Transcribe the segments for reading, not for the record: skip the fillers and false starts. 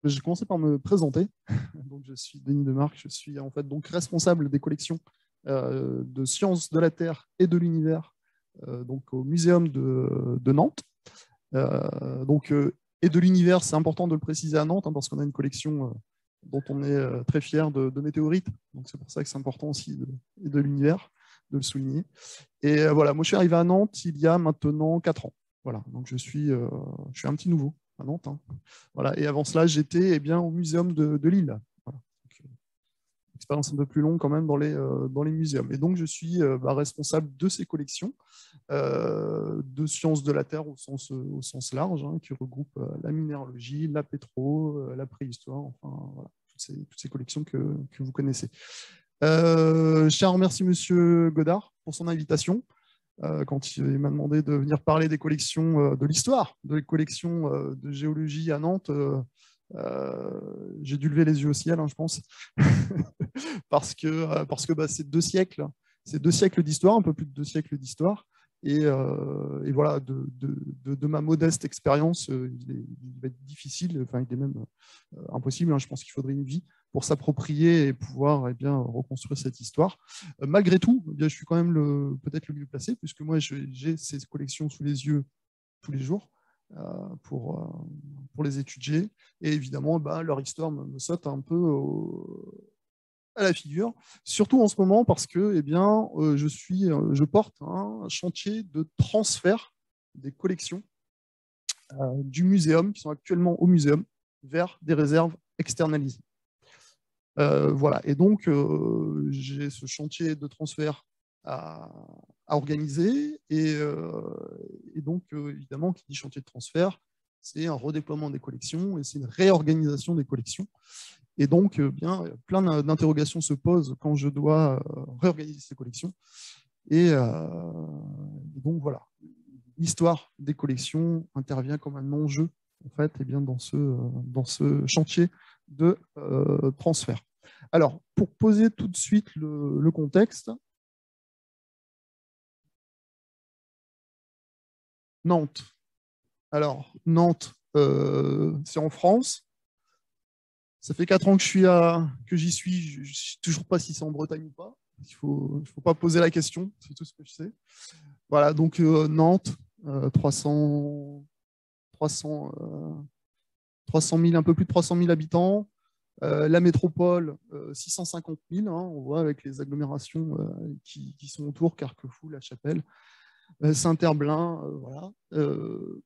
Je vais commencer par me présenter. Donc, je suis Denis Demarque, je suis en fait donc responsable des collections de sciences de la Terre et de l'univers donc au Muséum de Nantes. Et de l'univers, c'est important de le préciser à Nantes, hein, parce qu'on a une collection dont on est très fier de météorites. Donc c'est pour ça que c'est important aussi de l'univers, de le souligner. Et voilà, moi je suis arrivé à Nantes il y a maintenant 4 ans. Voilà, donc je suis un petit nouveau à Nantes, hein. Voilà. Et avant cela, j'étais au Muséum de Lille. Voilà. Donc, expérience un peu plus longue quand même dans les muséums. Et donc je suis responsable de ces collections de sciences de la Terre au sens large, hein, qui regroupe la minéralogie, la pétro, la préhistoire, enfin voilà, toutes ces collections que vous connaissez. Je tiens à remercier Monsieur Godard pour son invitation. Quand il m'a demandé de venir parler des collections de l'histoire, des collections de géologie à Nantes, j'ai dû lever les yeux au ciel, hein, je pense, parce que c'est 2 siècles d'histoire, un peu plus de 2 siècles d'histoire. Et voilà, de ma modeste expérience, il va être difficile, enfin, il est même impossible, hein, je pense qu'il faudrait une vie pour s'approprier et pouvoir reconstruire cette histoire. Malgré tout, je suis quand même peut-être le mieux placé, puisque moi, j'ai ces collections sous les yeux tous les jours pour les étudier. Et évidemment, leur histoire me saute un peu à la figure, surtout en ce moment parce que je porte un chantier de transfert des collections du muséum, qui sont actuellement au muséum, vers des réserves externalisées. Voilà. Et donc, j'ai ce chantier de transfert à organiser. Et donc, évidemment, qui dit chantier de transfert, c'est un redéploiement des collections et c'est une réorganisation des collections. Et donc, plein d'interrogations se posent quand je dois réorganiser ces collections. Et donc, voilà. L'histoire des collections intervient comme un enjeu, en fait, dans ce chantier de transfert. Alors, pour poser tout de suite le contexte, Nantes. Alors, Nantes, c'est en France. Ça fait 4 ans que j'y suis. Je ne sais toujours pas si c'est en Bretagne ou pas. Il ne faut pas poser la question, c'est tout ce que je sais. Voilà, donc Nantes, 300 000, un peu plus de 300 000 habitants. La métropole, 650 000, hein, on voit avec les agglomérations qui sont autour, Carquefou, La Chapelle, Saint-Herblain, voilà. Le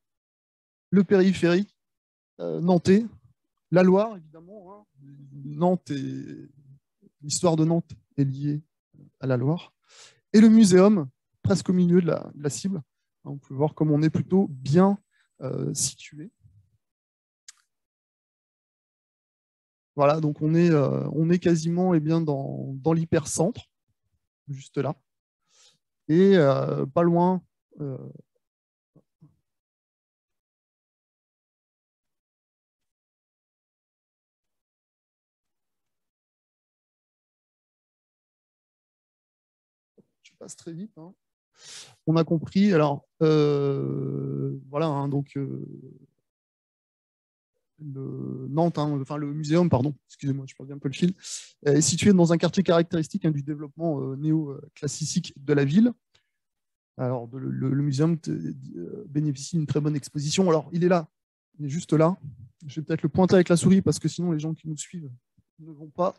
périphérique nantais, la Loire, évidemment, hein. Nantes l'histoire de Nantes est liée à la Loire. Et le muséum, presque au milieu de la cible. On peut voir comme on est plutôt bien situé. Voilà, donc on est quasiment dans l'hypercentre, juste là. Et pas loin. Je passe très vite, hein. On a compris. Alors, voilà, hein, donc Nantes, hein, enfin le muséum, pardon, excusez-moi, je perds un peu le fil, est situé dans un quartier caractéristique, hein, du développement néo-classique de la ville. Alors, le muséum bénéficie d'une très bonne exposition. Alors, il est là, il est juste là. Je vais peut-être le pointer avec la souris parce que sinon, les gens qui nous suivent ne vont pas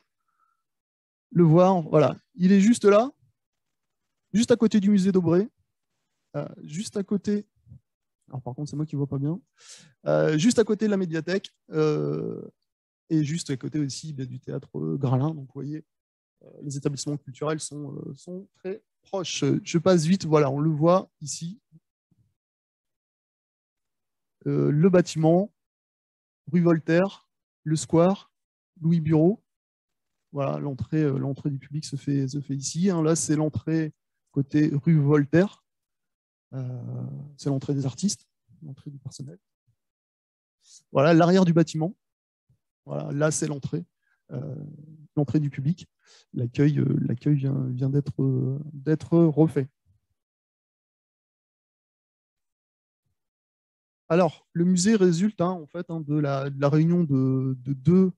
le voir. Voilà, il est juste là, juste à côté du musée d'Aubray, juste à côté. Alors, par contre, c'est moi qui ne vois pas bien. Juste à côté de la médiathèque et juste à côté aussi du théâtre Gralin. Donc, vous voyez, les établissements culturels sont très proches. Je passe vite, voilà, on le voit ici. Le bâtiment, rue Voltaire, le square, Louis Bureau. Voilà, l'entrée du public se fait ici, hein. Là, c'est l'entrée côté rue Voltaire. C'est l'entrée des artistes, l'entrée du personnel. Voilà, l'arrière du bâtiment. Voilà, là, c'est l'entrée du public. L'accueil vient d'être refait. Alors, le musée résulte en fait de la réunion de deux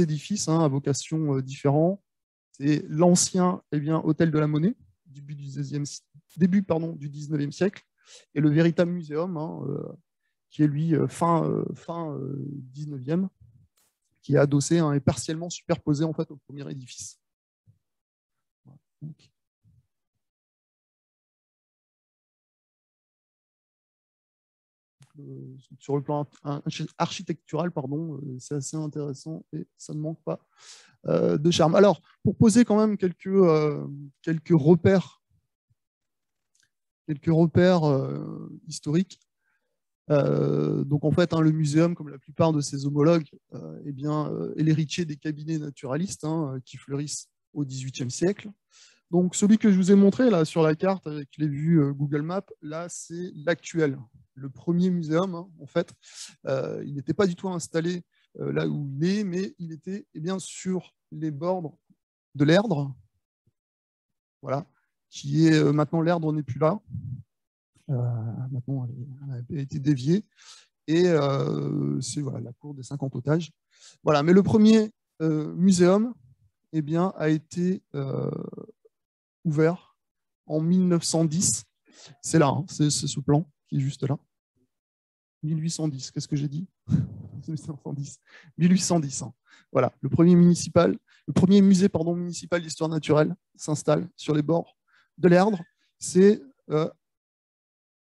édifices à vocation différente. C'est l'ancien hôtel de la Monnaie, début du 19e siècle, et le véritable muséum, qui est lui fin 19e, qui est adossé et partiellement superposé en fait au premier édifice. Donc, sur le plan architectural, c'est assez intéressant et ça ne manque pas de charme. Alors, pour poser quand même quelques repères, historiques, donc en fait, le muséum, comme la plupart de ses homologues, est l'héritier des cabinets naturalistes qui fleurissent au XVIIIe siècle. Donc celui que je vous ai montré là sur la carte avec les vues Google Maps, là c'est l'actuel. Le premier muséum, en fait, il n'était pas du tout installé là où il est, mais il était sur les bords de l'Erdre, voilà, qui est maintenant l'Erdre n'est plus là. Maintenant, elle a été déviée. Et c'est la cour des 50 otages. Voilà, mais le premier muséum a été ouvert en 1910. C'est là, c'est ce plan qui est juste là. 1810, qu'est-ce que j'ai dit? 1810. 1810. Voilà, le premier musée municipal d'histoire naturelle s'installe sur les bords de l'Erdre. C'est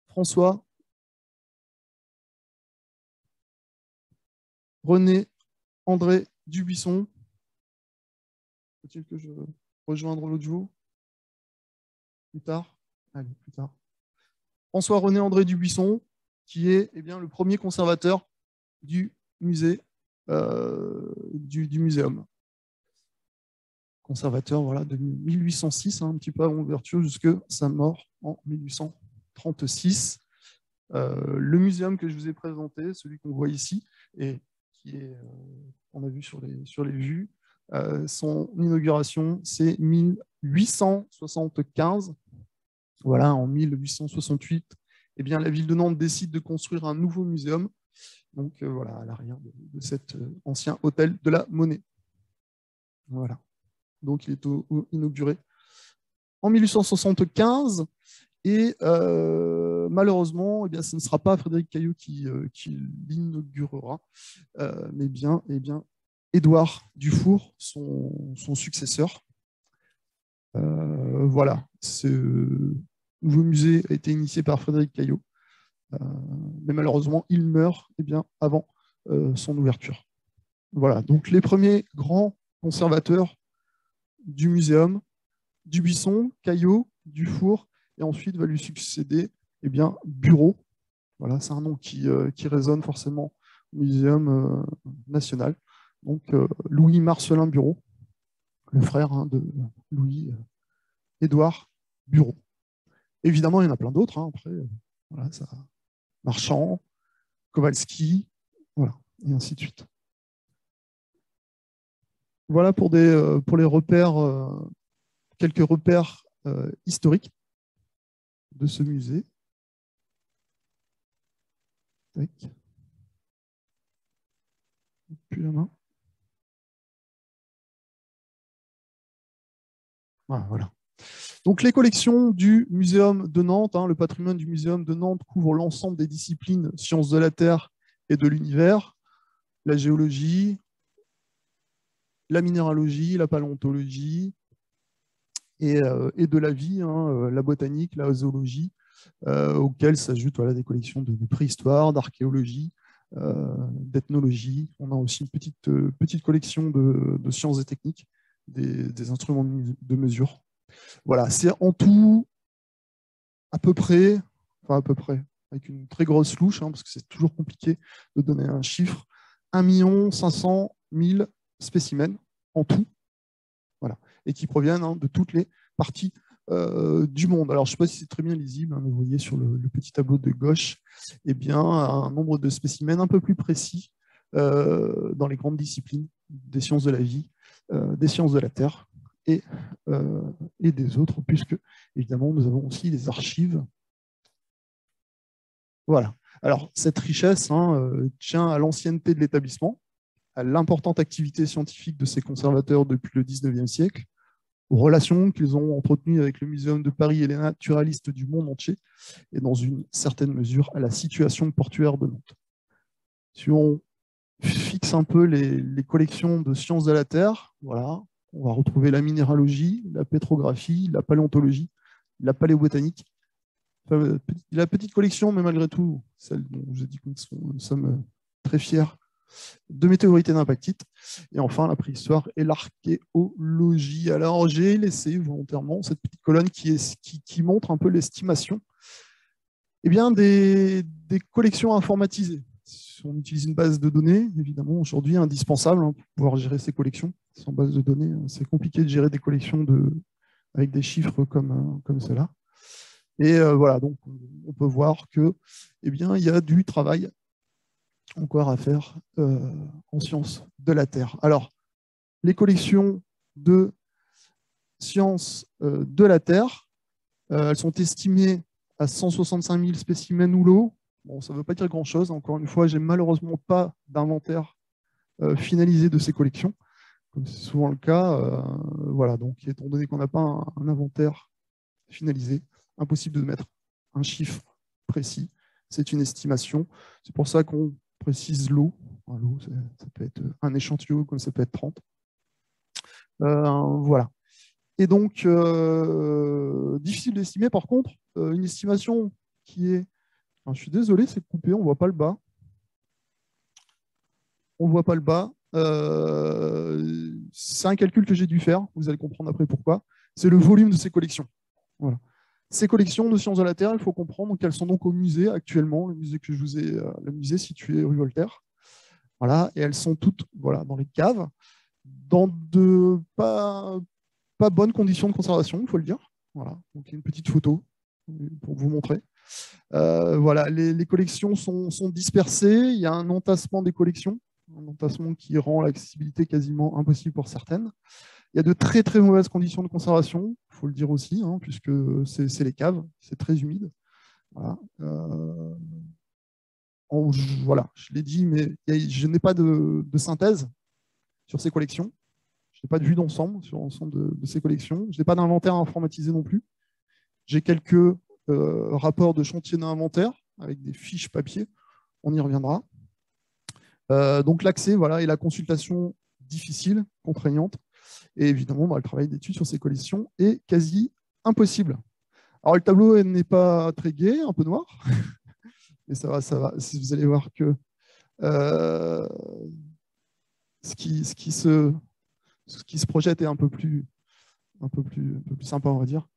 François René André Dubuisson. Faut-il que je rejoindre l'audio plus tard? Allez, plus tard. François René André Dubuisson, qui est le premier conservateur du musée, du muséum. Conservateur de 1806, un petit peu avant l'ouverture, jusqu'à sa mort en 1836. Le muséum que je vous ai présenté, celui qu'on voit ici, et qui est, on a vu sur les vues, son inauguration, c'est 1875. Voilà, en 1868, la ville de Nantes décide de construire un nouveau muséum, donc voilà, à l'arrière de cet ancien hôtel de la Monnaie. Voilà, donc il est inauguré en 1875, et malheureusement, ce ne sera pas Frédéric Caillot qui l'inaugurera, mais bien Édouard Dufour, son successeur. Voilà, ce nouveau musée a été initié par Frédéric Caillot, mais malheureusement, il meurt avant son ouverture. Voilà, donc les premiers grands conservateurs du muséum, Dubuisson, Caillot, Dufour, et ensuite va lui succéder Bureau. Voilà, c'est un nom qui résonne forcément au Muséum national. Donc Louis Marcelin Bureau, le frère de Louis Édouard Bureau. Évidemment, il y en a plein d'autres. Après, voilà, ça, Marchand, Kowalski, voilà, et ainsi de suite. Voilà pour les repères, quelques repères historiques de ce musée. Tac. Plus la main. Voilà. Donc les collections du Muséum de Nantes, le patrimoine du Muséum de Nantes couvre l'ensemble des disciplines sciences de la Terre et de l'univers, la géologie, la minéralogie, la paléontologie et de la vie, la botanique, la zoologie, auxquelles s'ajoutent des collections de préhistoire, d'archéologie, d'ethnologie. On a aussi une petite collection de sciences et techniques, des instruments de mesure. Voilà, c'est en tout à peu près, avec une très grosse louche, parce que c'est toujours compliqué de donner un chiffre, 1 500 000 spécimens en tout, voilà, et qui proviennent de toutes les parties du monde. Alors, je ne sais pas si c'est très bien lisible, mais vous voyez sur le petit tableau de gauche, un nombre de spécimens un peu plus précis dans les grandes disciplines des sciences de la vie, des sciences de la Terre et des autres, puisque, évidemment, nous avons aussi des archives. Voilà. Alors, cette richesse tient à l'ancienneté de l'établissement, à l'importante activité scientifique de ses conservateurs depuis le XIXe siècle, aux relations qu'ils ont entretenues avec le Muséum de Paris et les naturalistes du monde entier, et dans une certaine mesure à la situation portuaire de Nantes. Si on fixe un peu les collections de sciences de la Terre, voilà, on va retrouver la minéralogie, la pétrographie, la paléontologie, la paléobotanique. Enfin, la petite collection, mais malgré tout, celle dont je dis que nous sommes très fiers, de météorites et d'impactites. Et enfin, la préhistoire et l'archéologie. Alors, j'ai laissé volontairement cette petite colonne qui montre un peu l'estimation des collections informatisées. On utilise une base de données, évidemment, aujourd'hui indispensable pour pouvoir gérer ces collections. Sans base de données, c'est compliqué de gérer des collections avec des chiffres comme cela. Et voilà, donc on peut voir que, il y a du travail encore à faire en sciences de la Terre. Alors, les collections de sciences de la Terre, elles sont estimées à 165 000 spécimens ou lots. Bon, ça ne veut pas dire grand-chose. Encore une fois, j'ai malheureusement pas d'inventaire finalisé de ces collections, comme c'est souvent le cas. Voilà, donc étant donné qu'on n'a pas un inventaire finalisé, impossible de mettre un chiffre précis. C'est une estimation. C'est pour ça qu'on précise l'eau. L'eau, ça peut être un échantillon, comme ça peut être 30. Voilà. Et donc, difficile d'estimer, par contre, une estimation qui est... Alors, je suis désolé, c'est coupé, on ne voit pas le bas. On ne voit pas le bas. C'est un calcul que j'ai dû faire, vous allez comprendre après pourquoi. C'est le volume de ces collections. Voilà. Ces collections de sciences de la Terre, il faut comprendre qu'elles sont donc au musée actuellement, le musée que je vous ai, le musée situé rue Voltaire. Voilà, et elles sont toutes dans les caves, dans de pas bonnes conditions de conservation, il faut le dire. Voilà, donc il y a une petite photo pour vous montrer. Voilà, les collections sont dispersées, il y a un entassement des collections, un entassement qui rend l'accessibilité quasiment impossible pour certaines. Il y a de très très mauvaises conditions de conservation, il faut le dire aussi, puisque c'est les caves, c'est très humide. Voilà, voilà je l'ai dit, mais je n'ai pas de synthèse sur ces collections. Je n'ai pas de vue d'ensemble sur l'ensemble de ces collections. Je n'ai pas d'inventaire informatisé non plus. J'ai quelques rapports de chantier d'inventaire avec des fiches papier. On y reviendra. Donc l'accès et la consultation difficile, contraignante. Et évidemment, le travail d'étude sur ces collections est quasi impossible. Alors le tableau n'est pas très gai, un peu noir. Mais ça va, ça va. Vous allez voir que ce qui se projette est un peu plus sympa, on va dire.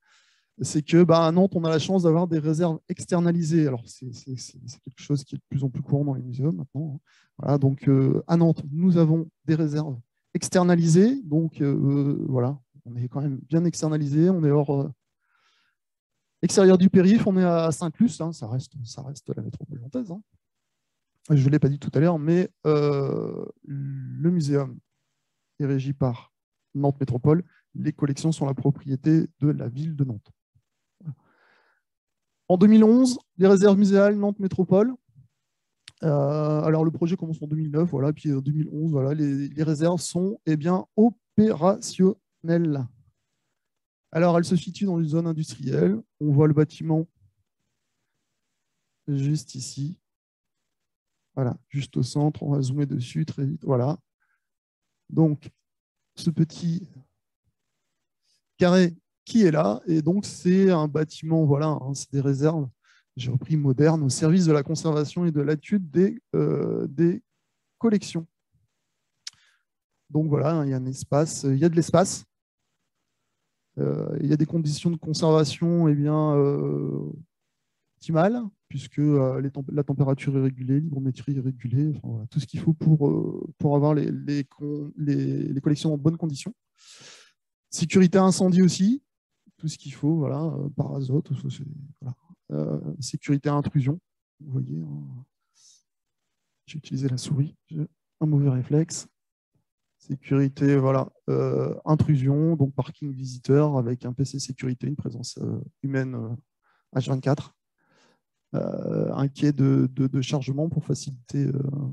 C'est que à Nantes, on a la chance d'avoir des réserves externalisées. Alors, c'est quelque chose qui est de plus en plus courant dans les muséums maintenant. Voilà, donc, à Nantes, nous avons des réserves externalisées. Donc, voilà, on est quand même bien externalisé. On est hors extérieur du périph'. On est à Sainte-Luce. Ça reste la métropole nantaise. Je ne l'ai pas dit tout à l'heure, mais le muséum est régi par Nantes Métropole. Les collections sont la propriété de la ville de Nantes. En 2011, les réserves muséales Nantes Métropole. Alors, le projet commence en 2009, voilà, puis en 2011, voilà, les réserves sont opérationnelles. Alors, elles se situent dans une zone industrielle. On voit le bâtiment juste ici. Voilà, juste au centre. On va zoomer dessus très vite. Voilà. Donc, ce petit carré qui est là, et donc c'est un bâtiment, voilà, c'est des réserves, j'ai repris moderne, au service de la conservation et de l'étude des collections. Donc voilà, il y a un espace, il y a de l'espace, il y a des conditions de conservation optimales, puisque la température est régulée, l'hygrométrie est régulée, enfin, voilà, tout ce qu'il faut pour avoir les collections dans de bonnes conditions. Sécurité incendie aussi, tout ce qu'il faut, voilà, par azote, voilà. Sécurité intrusion, vous voyez, j'ai utilisé la souris, j'ai un mauvais réflexe. Sécurité, voilà, intrusion, donc parking visiteur avec un PC sécurité, une présence humaine H24. un quai de chargement pour faciliter.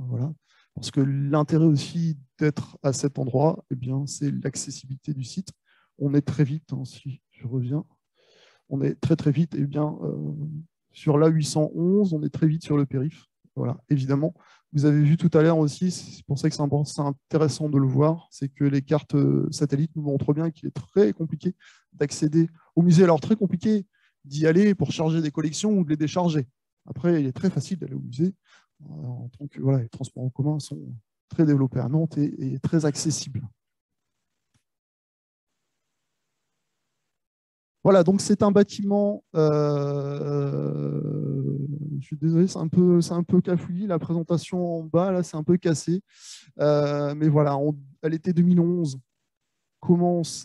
Voilà. Parce que l'intérêt aussi d'être à cet endroit, eh bien, c'est l'accessibilité du site. On est très vite, hein, si je reviens, on est très très vite, eh bien, sur l'A811, on est très vite sur le périph'. Voilà, évidemment. Vous avez vu tout à l'heure aussi, c'est pour ça que c'est intéressant de le voir, c'est que les cartes satellites nous montrent bien qu'il est très compliqué d'accéder au musée. Alors très compliqué d'y aller pour charger des collections ou de les décharger. Après, il est très facile d'aller au musée. En tant que, voilà, les transports en commun sont très développés à Nantes et très accessibles. Voilà, donc c'est un bâtiment. Je suis désolé, c'est un peu cafouillis. La présentation en bas, là, c'est un peu cassé. Mais voilà, à l'été 2011,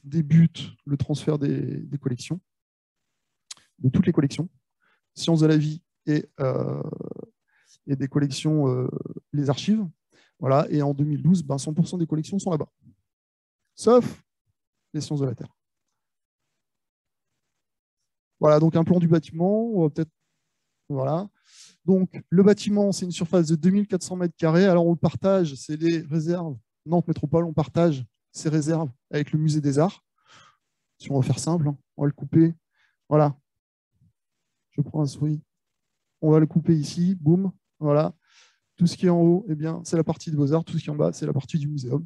débute le transfert des collections, de toutes les collections, sciences de la vie et des collections, les archives. Voilà, et en 2012, ben 100% des collections sont là-bas, sauf les sciences de la Terre. Voilà, donc un plan du bâtiment, on va peut-être. Voilà. Donc, le bâtiment, c'est une surface de 2400 mètres carrés. Alors, on le partage, c'est les réserves. Nantes Métropole, on partage ces réserves avec le musée des Arts. Si on va faire simple, hein, on va le couper. Voilà. Je prends un souris. On va le couper ici. Boum. Voilà. Tout ce qui est en haut, eh bien, c'est la partie de Beaux-Arts. Tout ce qui est en bas, c'est la partie du muséum.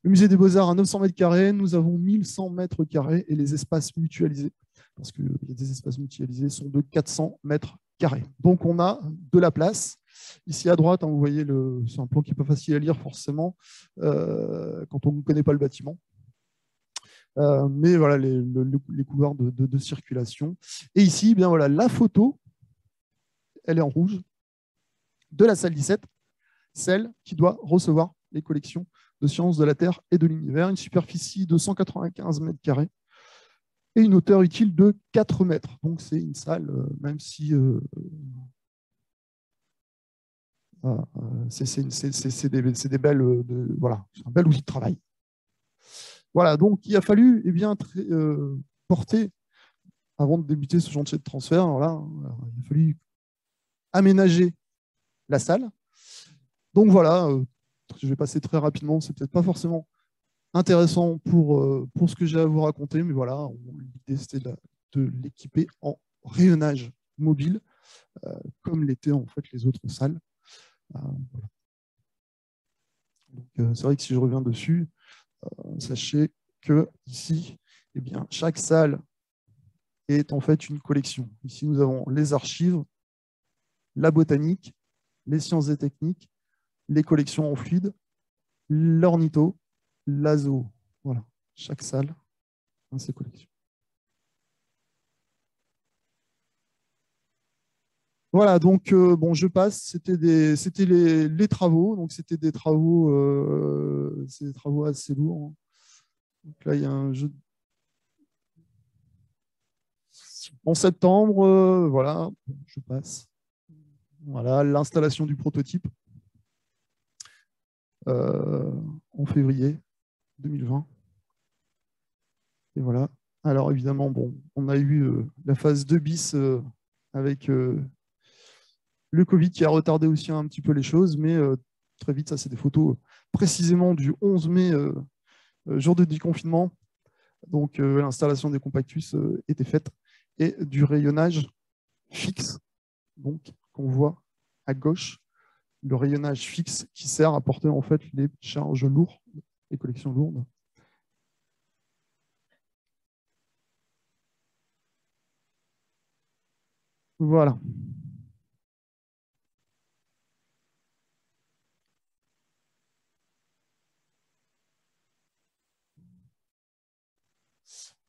Le musée des Beaux-Arts à 900 mètres carrés. Nous avons 1100 mètres carrés et les espaces mutualisés, parce qu'il y a des espaces mutualisés, sont de 400 mètres carrés. Donc, on a de la place. Ici à droite, hein, vous voyez, c'est un plan qui n'est pas facile à lire forcément quand on ne connaît pas le bâtiment. Mais voilà, les couloirs de circulation. Et ici, eh bien voilà, la photo, elle est en rouge, de la salle 17, celle qui doit recevoir les collections de sciences de la Terre et de l'univers, une superficie de 195 mètres carrés et une hauteur utile de 4 mètres. Donc c'est une salle, même si c'est des belles, voilà, c'est un bel outil de travail. Voilà, donc il a fallu porter, avant de débuter ce chantier de transfert, voilà, il a fallu aménager la salle. Donc voilà, je vais passer très rapidement, c'est peut-être pas forcément intéressant pour ce que j'ai à vous raconter, mais voilà, l'idée c'était de l'équiper en rayonnage mobile, comme l'étaient en fait les autres salles. Voilà. C'est vrai que si je reviens dessus, sachez que ici, eh bien, chaque salle est en fait une collection. Ici, nous avons les archives, la botanique, les sciences et techniques, les collections en fluide, l'ornitho, l'azo. Voilà, chaque salle a ses collections. Voilà, donc bon, je passe. C'était les travaux, donc c'était des travaux, c'est des travaux assez lourds, hein. Donc là, il y a un jeu. En septembre, voilà, je passe. Voilà, l'installation du prototype en février 2020. Et voilà. Alors évidemment, bon, on a eu la phase 2 bis avec le Covid qui a retardé aussi un petit peu les choses, mais très vite, ça c'est des photos précisément du 11 mai, jour de déconfinement. Donc l'installation des compactus était faite et du rayonnage fixe, donc qu'on voit à gauche, le rayonnage fixe qui sert à porter en fait les charges lourdes, les collections lourdes. Voilà.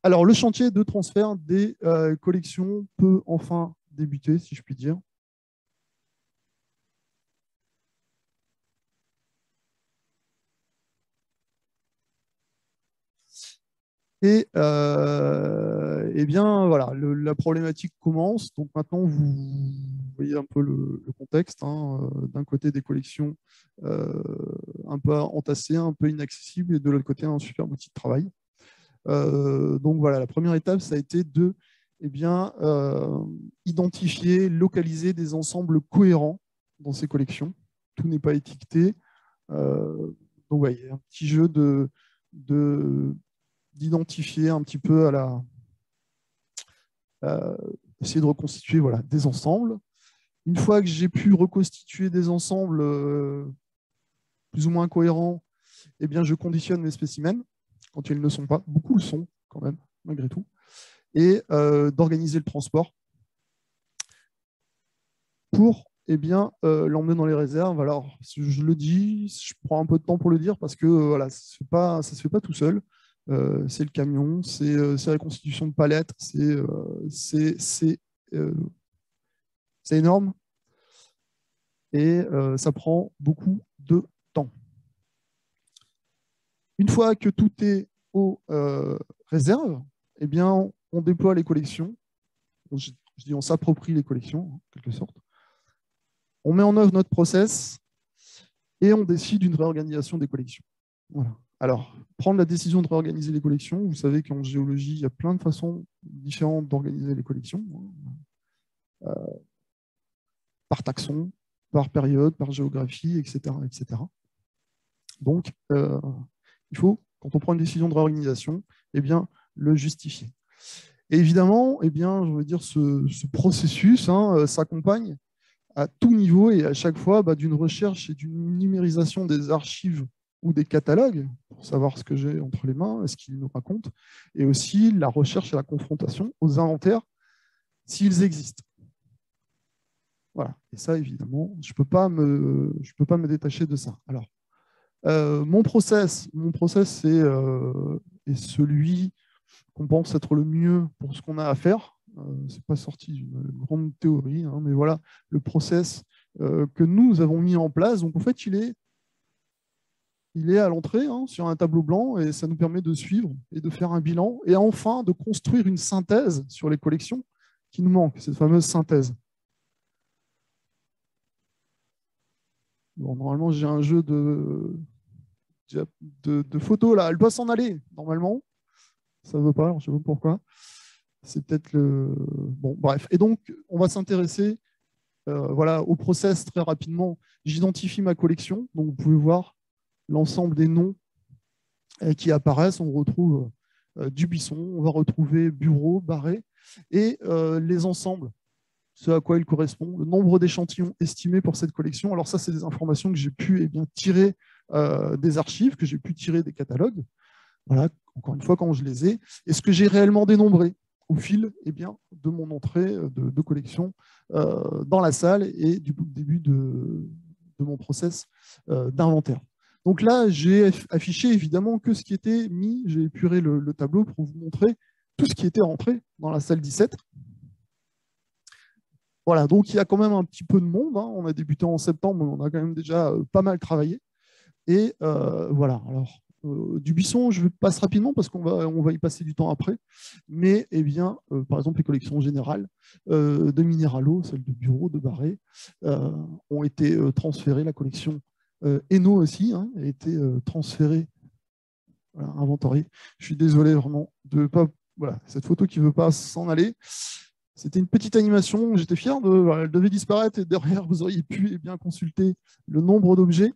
Alors, le chantier de transfert des collections peut enfin débuter, si je puis dire. Et eh bien, voilà, la problématique commence. Donc maintenant, vous voyez un peu le contexte, hein. D'un côté, des collections un peu entassées, un peu inaccessibles, et de l'autre côté, un super outil de travail. Donc voilà, la première étape, ça a été de eh bien, identifier, localiser des ensembles cohérents dans ces collections. Tout n'est pas étiqueté. Donc, ouais, il y a un petit jeu d'identifier un petit peu essayer de reconstituer voilà, des ensembles. Une fois que j'ai pu reconstituer des ensembles plus ou moins cohérents, eh bien, je conditionne mes spécimens quand ils ne le sont pas. Beaucoup le sont quand même, malgré tout. Et d'organiser le transport pour eh bien, l'emmener dans les réserves. Alors, je le dis, je prends un peu de temps pour le dire parce que voilà, ça ne se fait pas tout seul. C'est le camion, c'est la constitution de palettes, euh, c'est énorme et ça prend beaucoup de temps. Une fois que tout est aux réserves, eh bien, on déploie les collections. Je dis on s'approprie les collections, en quelque sorte. On met en œuvre notre process et on décide d'une réorganisation des collections. Voilà. Alors, prendre la décision de réorganiser les collections, vous savez qu'en géologie, il y a plein de façons différentes d'organiser les collections, par taxon, par période, par géographie, etc. etc. Donc, il faut, quand on prend une décision de réorganisation, eh bien, le justifier. Et évidemment, eh bien, je veux dire, ce processus s'accompagne à tout niveau et à chaque fois d'une recherche et d'une numérisation des archives ou des catalogues pour savoir ce que j'ai entre les mains, ce qu'ils nous racontent, et aussi la recherche et la confrontation aux inventaires s'ils existent. Voilà. Et ça, évidemment, je ne peux pas me détacher de ça. Alors, mon process est celui qu'on pense être le mieux pour ce qu'on a à faire. Ce n'est pas sorti d'une grande théorie, hein, mais voilà le process que nous avons mis en place. Donc en fait, il est à l'entrée hein, sur un tableau blanc et ça nous permet de suivre et de faire un bilan et enfin de construire une synthèse sur les collections qui nous manque, cette fameuse synthèse. Bon, normalement, j'ai un jeu de photos là. Elle doit s'en aller, normalement. Ça ne veut pas, je ne sais pas pourquoi. C'est peut-être le. Bon, bref. Et donc, on va s'intéresser voilà, au process très rapidement. J'identifie ma collection. Donc, vous pouvez voir l'ensemble des noms qui apparaissent. On retrouve Dubuisson, on va retrouver Bureau, Barré, et les ensembles, ce à quoi ils correspondent, le nombre d'échantillons estimés pour cette collection. Alors ça, c'est des informations que j'ai pu tirer des archives, que j'ai pu tirer des catalogues. Voilà, encore une fois, quand je les ai. Et ce que j'ai réellement dénombré au fil de mon entrée de collection dans la salle et du début de mon process d'inventaire. Donc là, j'ai affiché évidemment que ce qui était mis, j'ai épuré le tableau pour vous montrer tout ce qui était rentré dans la salle 17. Voilà, donc il y a quand même un petit peu de monde. Hein. On a débuté en septembre, mais on a quand même déjà pas mal travaillé. Et voilà, alors Dubuisson, je passe rapidement parce on va y passer du temps après. Mais par exemple, les collections générales de Minéralo, celles de Bureau, de Barré, ont été transférées. La collection Eno aussi hein, a été transférée, voilà, inventoriée. Je suis désolé vraiment de pas. Voilà, cette photo qui ne veut pas s'en aller. C'était une petite animation, j'étais fier elle devait disparaître et derrière vous auriez pu consulter le nombre d'objets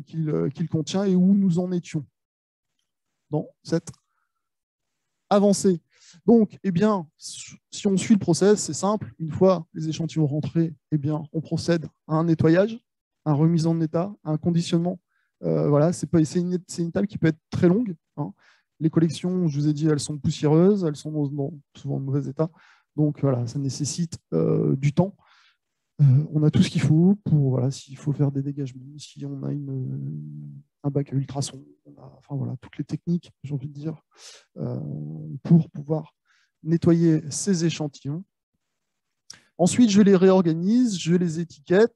qu'il contient et où nous en étions dans cette avancée. Donc, si on suit le process, c'est simple. Une fois les échantillons rentrés, on procède à un nettoyage, à une remise en état, à un conditionnement. Voilà, c'est une étape qui peut être très longue. Hein. Les collections, je vous ai dit, elles sont poussiéreuses, elles sont souvent en mauvais état. Donc, voilà, ça nécessite du temps. On a tout ce qu'il faut pour, voilà, s'il faut faire des dégagements, si on a un bac à ultrasons, enfin voilà, toutes les techniques, j'ai envie de dire, pour pouvoir nettoyer ces échantillons. Ensuite, je les réorganise, je les étiquette,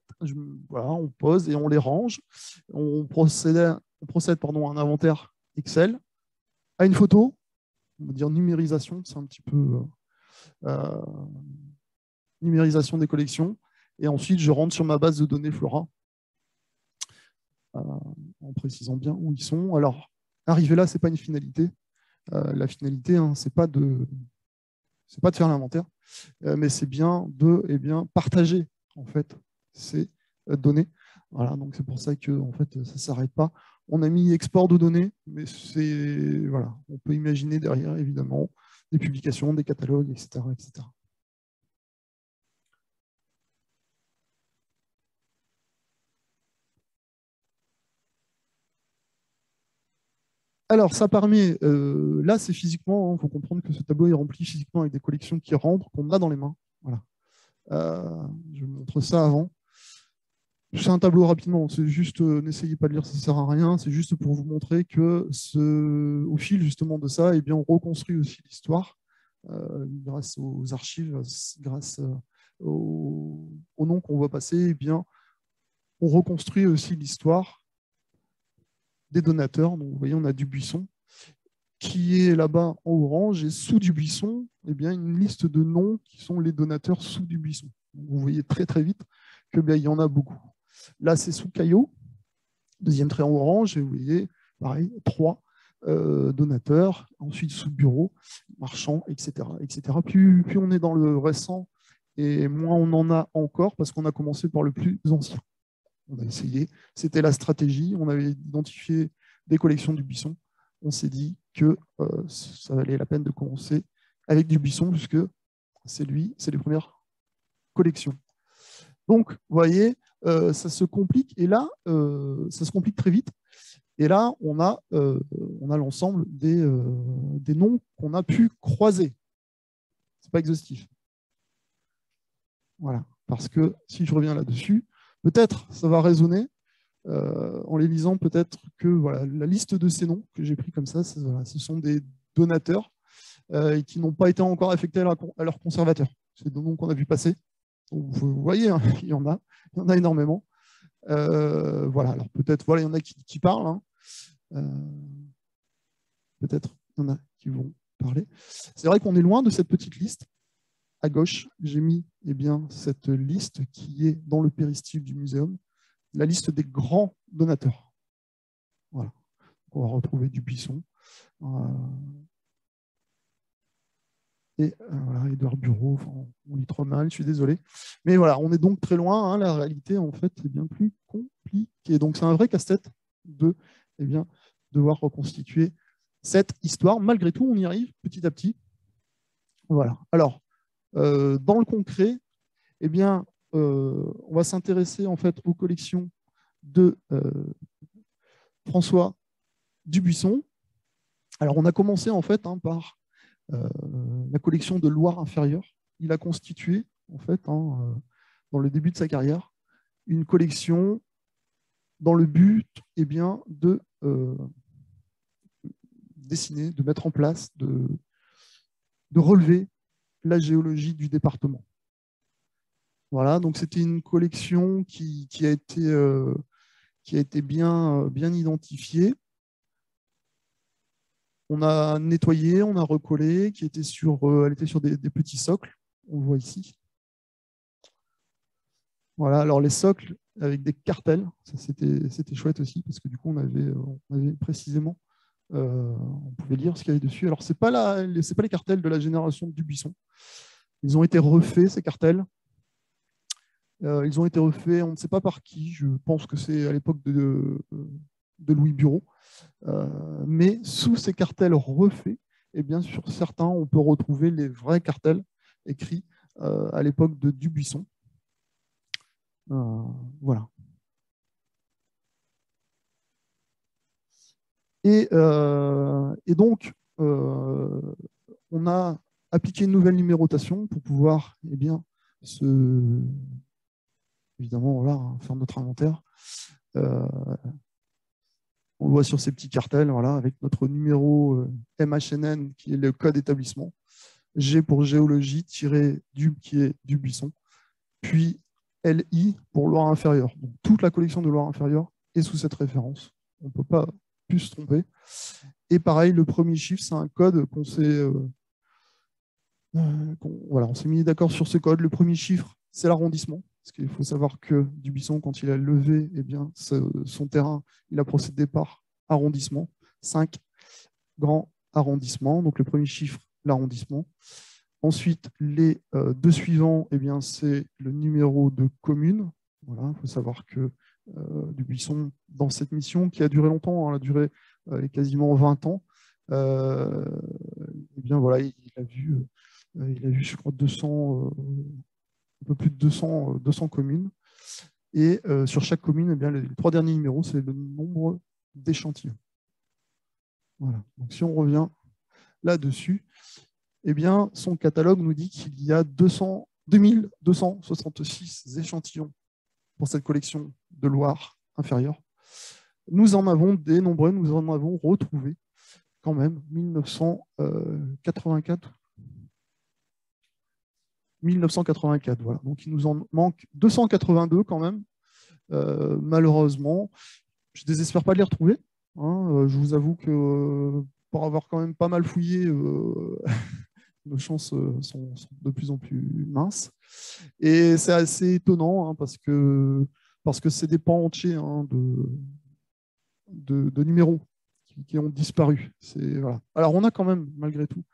voilà, on pose et on les range. On procède à un inventaire Excel, à une photo, on va dire numérisation, c'est un petit peu numérisation des collections. Et ensuite, je rentre sur ma base de données Flora en précisant bien où ils sont. Alors, arriver là, ce n'est pas une finalité. La finalité, hein, c'est pas de c'est pas de faire l'inventaire, mais c'est bien de partager en fait ces données. Voilà, donc c'est pour ça que en fait, ça ne s'arrête pas. On a mis export de données, mais voilà, on peut imaginer derrière évidemment des publications, des catalogues, etc., etc. Alors, ça permet, là c'est physiquement, il faut comprendre que ce tableau est rempli physiquement avec des collections qui rentrent, qu'on a dans les mains. Voilà. Je vous montre ça avant. C'est un tableau rapidement, c'est juste, n'essayez pas de lire, ça ne sert à rien, c'est juste pour vous montrer que au fil justement de ça, eh bien, on reconstruit aussi l'histoire grâce aux archives, grâce aux noms qu'on voit passer, eh bien, on reconstruit aussi l'histoire des donateurs. Donc, vous voyez, on a Dubuisson qui est là-bas en orange, et sous Dubuisson, eh bien, une liste de noms qui sont les donateurs sous Dubuisson. Vous voyez très très vite que bien, il y en a beaucoup. Là, c'est sous Caillot, deuxième trait en orange, et vous voyez, pareil, 3 donateurs, ensuite sous bureau, marchand, etc. etc. Plus on est dans le récent, et moins on en a encore, parce qu'on a commencé par le plus ancien. On a essayé, c'était la stratégie, on avait identifié des collections Dubuisson, on s'est dit que ça valait la peine de commencer avec Dubuisson, puisque c'est les premières collections. Donc, vous voyez, ça se complique, et là, ça se complique très vite. Et là, on a l'ensemble des noms qu'on a pu croiser. Ce n'est pas exhaustif. Voilà. Parce que si je reviens là-dessus, peut-être ça va résonner en les lisant, peut-être que voilà, la liste de ces noms que j'ai pris comme ça, ce sont des donateurs et qui n'ont pas été encore affectés à leur conservateur. C'est des noms qu'on a vu passer. Donc, vous voyez, hein, il y en a énormément. Voilà, alors peut-être, voilà, il y en a qui parlent. Hein. Peut-être il y en a qui vont parler. C'est vrai qu'on est loin de cette petite liste. À gauche, j'ai mis cette liste qui est dans le péristyle du muséum, la liste des grands donateurs. Voilà. On va retrouver Dubuisson. Et voilà, Édouard Bureau, enfin, on lit trop mal, je suis désolé. Mais voilà, on est donc très loin. Hein, la réalité, en fait, est bien plus compliquée. Donc, c'est un vrai casse-tête de devoir reconstituer cette histoire. Malgré tout, on y arrive petit à petit. Voilà. Alors, dans le concret, on va s'intéresser en fait aux collections de François Dubuisson. Alors, on a commencé en fait par la collection de Loire inférieure. Il a constitué, en fait, dans le début de sa carrière, une collection dans le but de dessiner, de mettre en place, de relever la géologie du département. Voilà, donc c'était une collection qui a été bien identifiée. On a nettoyé, on a recollé, elle était sur des petits socles, on le voit ici. Voilà, alors les socles avec des cartels, ça c'était chouette aussi, parce que du coup on avait précisément, on pouvait lire ce qu'il y avait dessus. Alors c'est pas les cartels de la génération de Dubuisson. Ils ont été refaits, ces cartels. Ils ont été refaits, on ne sait pas par qui, je pense que c'est à l'époque de Louis Bureau. Mais sous ces cartels refaits, sur certains, on peut retrouver les vrais cartels écrits à l'époque de Dubuisson. Voilà. Et donc, on a appliqué une nouvelle numérotation pour pouvoir évidemment voilà, faire notre inventaire. On le voit sur ces petits cartels, voilà, avec notre numéro MHNN qui est le code établissement, G pour géologie, -du qui est Dubuisson, puis LI pour Loire inférieure. Donc, toute la collection de Loire inférieure est sous cette référence. On ne peut pas plus se tromper. Et pareil, le premier chiffre, c'est un code qu'on s'est on s'est mis d'accord sur ce code. Le premier chiffre, c'est l'arrondissement. Parce qu'il faut savoir que Dubuisson, quand il a levé son terrain, il a procédé par arrondissement. 5 grands arrondissements. Donc le premier chiffre, l'arrondissement. Ensuite, les deux suivants, eh bien, c'est le numéro de commune. Voilà, il faut savoir que Dubuisson, dans cette mission qui a duré longtemps, hein, elle a duré quasiment 20 ans, eh bien, voilà, il a vu, je crois, 200, un peu plus de 200 communes. Et sur chaque commune, eh bien, les 3 derniers numéros, c'est le nombre d'échantillons. Voilà. Donc, si on revient là-dessus, eh bien, son catalogue nous dit qu'il y a 2266 échantillons pour cette collection de Loire inférieure. Nous en avons des nombreux, nous en avons retrouvé quand même 1984. 1984, voilà. Donc il nous en manque 282 quand même. Malheureusement, je ne désespère pas de les retrouver. Hein. Je vous avoue que pour avoir quand même pas mal fouillé, nos chances sont de plus en plus minces. Et c'est assez étonnant, hein, parce que c'est des pans entiers, hein, de numéros qui ont disparu. Voilà. Alors on a quand même, malgré tout, de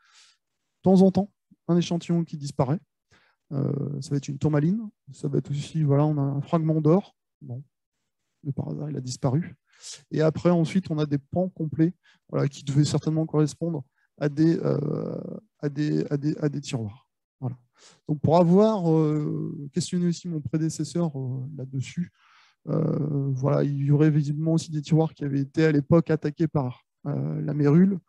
temps en temps, un échantillon qui disparaît. Ça va être une tourmaline. Ça va être aussi, voilà, on a un fragment d'or. Bon, de par hasard, il a disparu. Et après, ensuite, on a des pans complets, voilà, qui devaient certainement correspondre à des tiroirs. Voilà. Donc, pour avoir questionné aussi mon prédécesseur là-dessus, voilà, il y aurait visiblement aussi des tiroirs qui avaient été à l'époque attaqués par la mérule.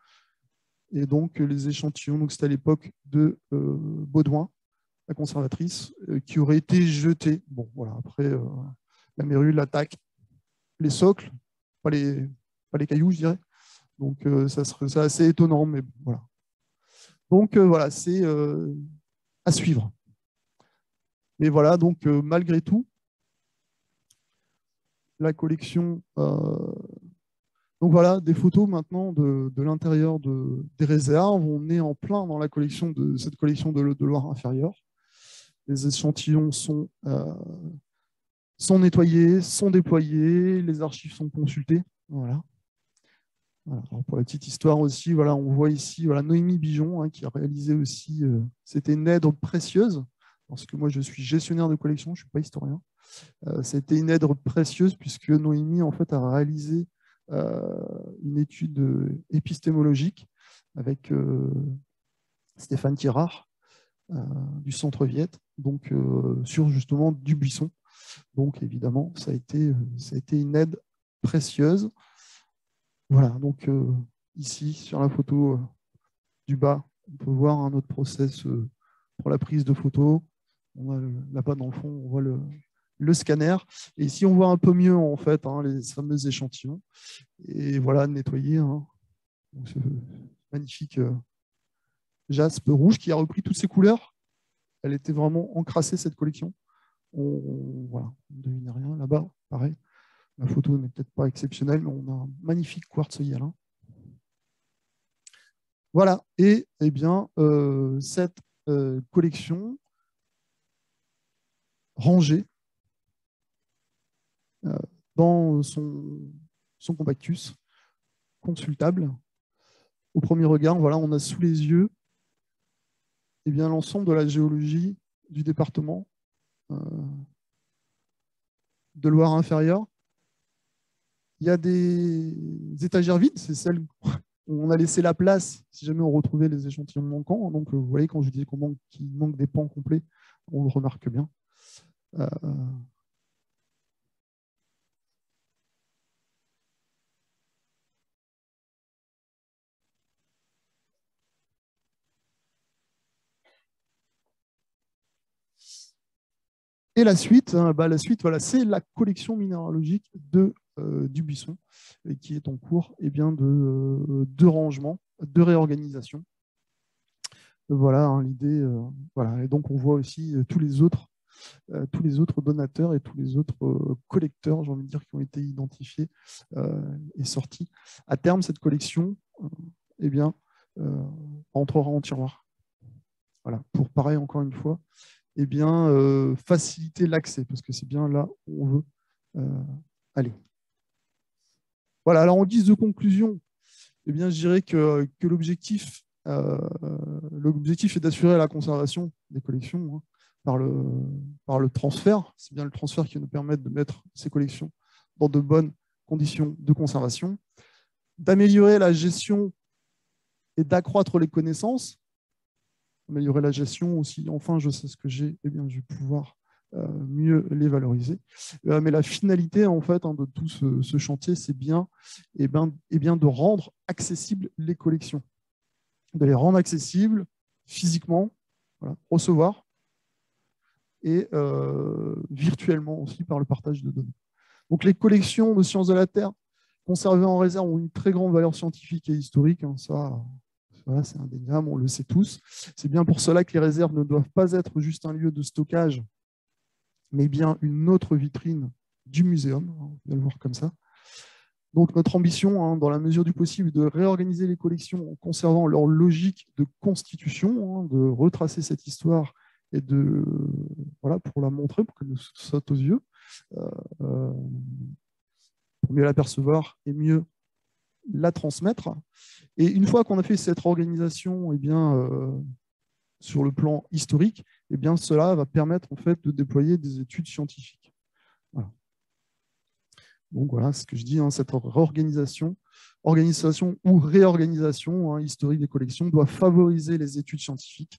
Et donc, les échantillons, donc c'était à l'époque de Baudouin, la conservatrice, qui auraient été jetés. Bon, voilà, après, la mérule attaque les socles, pas les cailloux, je dirais. Donc, ça serait assez étonnant, mais bon, voilà. Donc, voilà, c'est à suivre. Mais voilà, donc, malgré tout, la collection... donc, voilà, des photos maintenant de l'intérieur des réserves. On est en plein dans cette collection de Loire inférieure. Les échantillons sont nettoyés, sont déployés, les archives sont consultées. Voilà. Voilà. Alors pour la petite histoire aussi, voilà, on voit ici, voilà, Noémie Bijon, hein, qui a réalisé aussi, c'était une aide précieuse, parce que moi je suis gestionnaire de collection, je ne suis pas historien. C'était une aide précieuse puisque Noémie en fait a réalisé une étude épistémologique avec Stéphane Tirard du Centre Viet, donc sur justement Dubuisson. Donc évidemment, ça a été une aide précieuse. Voilà, donc ici, sur la photo du bas, on peut voir un autre process pour la prise de photo. Là-bas, dans le fond, on voit le scanner. Et ici, on voit un peu mieux, en fait, hein, les fameux échantillons. Et voilà, nettoyer. Hein. Donc, ce magnifique jaspe rouge qui a repris toutes ses couleurs. Elle était vraiment encrassée, cette collection. Voilà, on ne devinait rien. Là-bas, pareil. La photo n'est peut-être pas exceptionnelle, mais on a un magnifique quartz hyalin. Voilà, et eh bien, cette collection rangée dans son compactus consultable. Au premier regard, voilà, on a sous les yeux eh bien, l'ensemble de la géologie du département de Loire inférieure. Il y a des étagères vides, c'est celles où on a laissé la place si jamais on retrouvait les échantillons manquants. Donc, vous voyez, quand je disais qu'il manque des pans complets, on le remarque bien. Et la suite, hein, voilà, c'est la collection minéralogique de Dubuisson, qui est en cours bien, de rangement, de réorganisation. Voilà, hein, l'idée. Voilà. Et donc, on voit aussi tous les autres donateurs et tous les autres collecteurs, j'ai envie de dire, qui ont été identifiés et sortis. À terme, cette collection eh bien, entrera en tiroir. Voilà, pour pareil, encore une fois, eh bien, faciliter l'accès, parce que c'est bien là où on veut aller. Voilà, alors en guise de conclusion, eh bien, je dirais que l'objectif l'objectif est d'assurer la conservation des collections, hein, par le transfert. C'est bien le transfert qui nous permet de mettre ces collections dans de bonnes conditions de conservation, d'améliorer la gestion et d'accroître les connaissances. Améliorer la gestion aussi, enfin je sais ce que j'ai, eh bien je vais pouvoir mieux les valoriser. Mais la finalité en fait, hein, de tout ce chantier, c'est bien, de rendre accessibles les collections, de les rendre accessibles physiquement, voilà, recevoir, et virtuellement aussi par le partage de données. Donc les collections de sciences de la Terre conservées en réserve ont une très grande valeur scientifique et historique, hein, ça voilà, c'est indéniable, on le sait tous. C'est bien pour cela que les réserves ne doivent pas être juste un lieu de stockage, mais bien une autre vitrine du muséum, on peut le voir comme ça. Donc notre ambition, hein, dans la mesure du possible, est de réorganiser les collections en conservant leur logique de constitution, hein, de retracer cette histoire et de, voilà, pour la montrer, pour qu'elle nous saute aux yeux, pour mieux l'apercevoir et mieux la transmettre. Et une fois qu'on a fait cette organisation, eh bien, sur le plan historique, eh bien, cela va permettre en fait de déployer des études scientifiques. Voilà. Donc voilà ce que je dis, hein, cette organisation ou réorganisation, hein, historique des collections doit favoriser les études scientifiques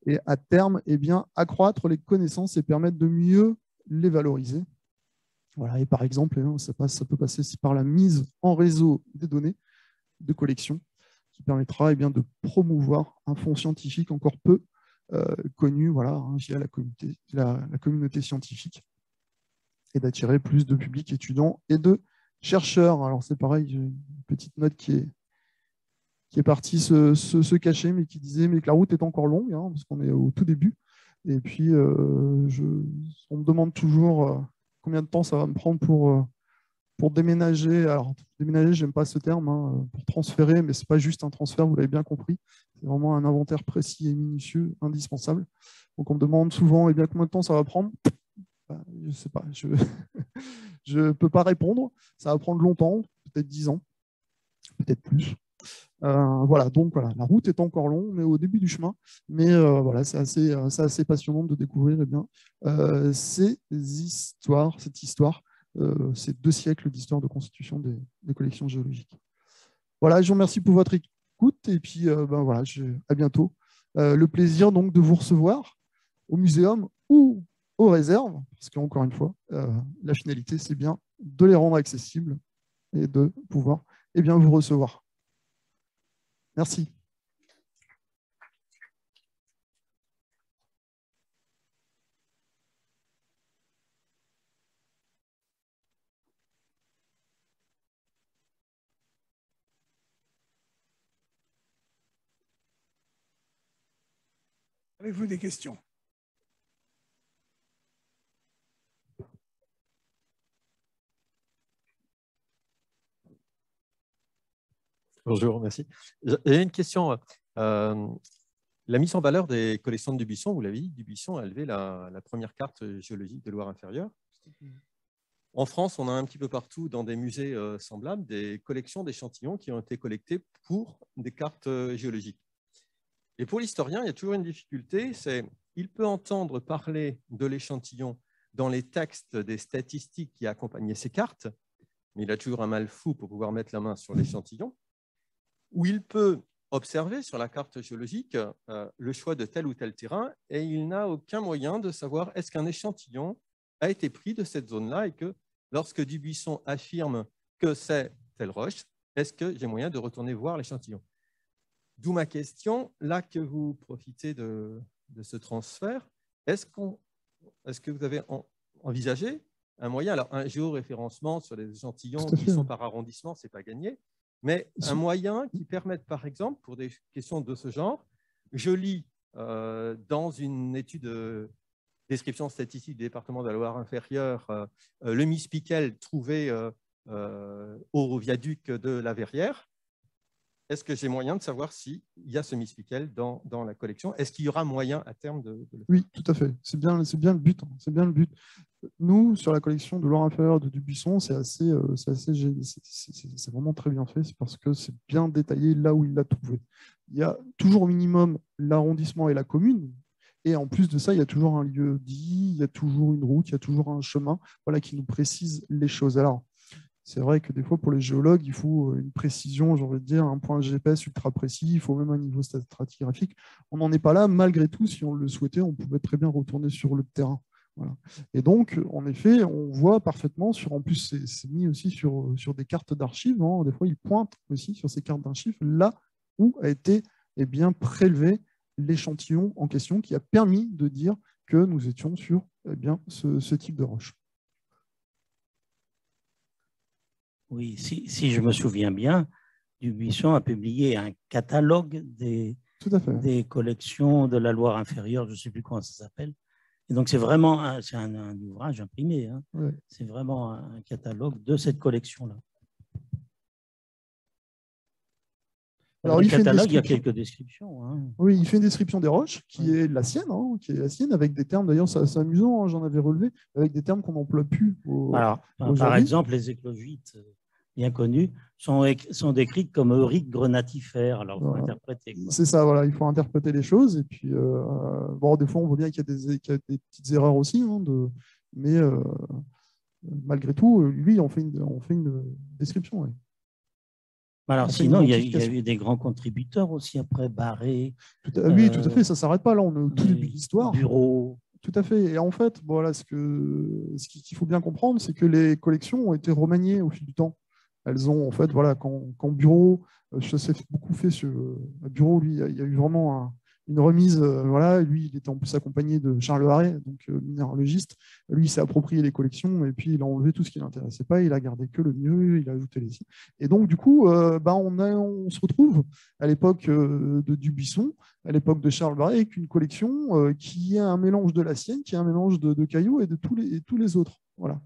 et à terme, eh bien, accroître les connaissances et permettre de mieux les valoriser. Voilà, et par exemple, hein, ça peut passer par la mise en réseau des données de collection qui permettra, eh bien, de promouvoir un fonds scientifique encore peu connu, voilà, hein, via la communauté scientifique, et d'attirer plus de publics étudiants et de chercheurs. Alors c'est pareil, j'ai une petite note qui est partie se cacher, mais qui disait mais que la route est encore longue, hein, parce qu'on est au tout début. Et puis, on me demande toujours combien de temps ça va me prendre pour déménager. Alors, déménager, j'aime pas ce terme, hein, pour transférer, mais ce n'est pas juste un transfert, vous l'avez bien compris. C'est vraiment un inventaire précis et minutieux, indispensable. Donc, on me demande souvent eh bien, combien de temps ça va prendre. Je ne sais pas, je ne peux pas répondre. Ça va prendre longtemps, peut-être 10 ans, peut-être plus. Voilà, donc voilà, la route est encore longue, on est au début du chemin, mais voilà, c'est assez passionnant de découvrir eh bien, cette histoire, ces 2 siècles d'histoire de constitution des collections géologiques. Voilà, je vous remercie pour votre écoute et puis voilà, à bientôt. Le plaisir donc de vous recevoir au muséum ou aux réserves, parce qu'encore une fois, la finalité, c'est bien de les rendre accessibles et de pouvoir eh bien, vous recevoir. Merci. Avez-vous des questions? Bonjour, merci. J'ai une question. La mise en valeur des collections de Dubuisson, vous l'avez dit, Dubuisson a levé la première carte géologique de Loire-Inférieure. En France, on a un petit peu partout, dans des musées semblables, des collections d'échantillons qui ont été collectés pour des cartes géologiques. Et pour l'historien, il y a toujours une difficulté, c'est qu'il peut entendre parler de l'échantillon dans les textes des statistiques qui accompagnaient ces cartes, mais il a toujours un mal fou pour pouvoir mettre la main sur l'échantillon, où il peut observer sur la carte géologique le choix de tel ou tel terrain et il n'a aucun moyen de savoir est-ce qu'un échantillon a été pris de cette zone-là et que lorsque Dubuisson affirme que c'est telle roche, est-ce que j'ai moyen de retourner voir l'échantillon? D'où ma question, là que vous profitez de ce transfert, est-ce que vous avez envisagé un moyen, alors un géoréférencement sur les échantillons qui sont par arrondissement, ce n'est pas gagné, mais un moyen qui permette, par exemple, pour des questions de ce genre, je lis dans une étude de description statistique du département de la Loire-Inférieure le Miss-Pickel trouvé au viaduc de la Verrière. Est-ce que j'ai moyen de savoir s'il y a ce Miss-Pickel dans la collection? Est-ce qu'il y aura moyen à terme de le faire? Oui, tout à fait. C'est bien le but. Hein. C'est bien le but. Nous, sur la collection de Loire-Inférieure de Dubuisson, c'est vraiment très bien fait. C'est parce que c'est bien détaillé là où il l'a trouvé. Il y a toujours au minimum l'arrondissement et la commune. Et en plus de ça, il y a toujours un lieu dit, il y a toujours une route, il y a toujours un chemin, voilà, qui nous précise les choses. Alors, c'est vrai que des fois, pour les géologues, il faut une précision, j'ai envie de dire, un point GPS ultra précis, il faut même un niveau stratigraphique. On n'en est pas là. Malgré tout, si on le souhaitait, on pouvait très bien retourner sur le terrain. Voilà. Et donc, en effet, on voit parfaitement, en plus, c'est mis aussi sur des cartes d'archives. Hein, des fois, ils pointent aussi sur ces cartes d'archives là où a été prélevé l'échantillon en question qui a permis de dire que nous étions sur ce type de roche. Oui, si je me souviens bien, Dubuisson a publié un catalogue des collections de la Loire-Inférieure, je ne sais plus comment ça s'appelle. Et donc, c'est vraiment un ouvrage imprimé. Hein. Ouais. C'est vraiment un catalogue de cette collection-là. Alors, le catalogue, il y a quelques descriptions. Hein. Oui, il fait une description des roches, qui est la sienne, avec des termes, d'ailleurs, c'est amusant, hein, j'en avais relevé, avec des termes qu'on n'emploie plus. Par exemple, les éclogites, bien connus, sont décrites comme eurites grenatifères. Alors, il faut interpréter. C'est ça, voilà, il faut interpréter les choses. Et puis, bon, des fois, on voit bien qu'il y a des petites erreurs aussi, hein, mais malgré tout, lui, on fait une description. Ouais. Alors, sinon, il y a eu des grands contributeurs aussi après, Barré. Oui, tout à fait, ça ne s'arrête pas. Là, on est au tout début de l'histoire. Bureau. Tout à fait. Et en fait, voilà, ce qu'il faut bien comprendre, c'est que les collections ont été remaniées au fil du temps. Elles ont, en fait, voilà, quand Bureau, ça s'est beaucoup fait sur Bureau, lui, il y a eu vraiment une remise. Voilà, lui, il était en plus accompagné de Charles Haré, donc minéralogiste. Lui, il s'est approprié les collections et puis il a enlevé tout ce qui ne l'intéressait pas. Il a gardé que le mieux, il a ajouté les siens. Et donc, du coup, on se retrouve à l'époque de Dubuisson, à l'époque de Charles Haré, avec une collection qui est un mélange de la sienne, qui est un mélange de cailloux et de tous les autres. Voilà.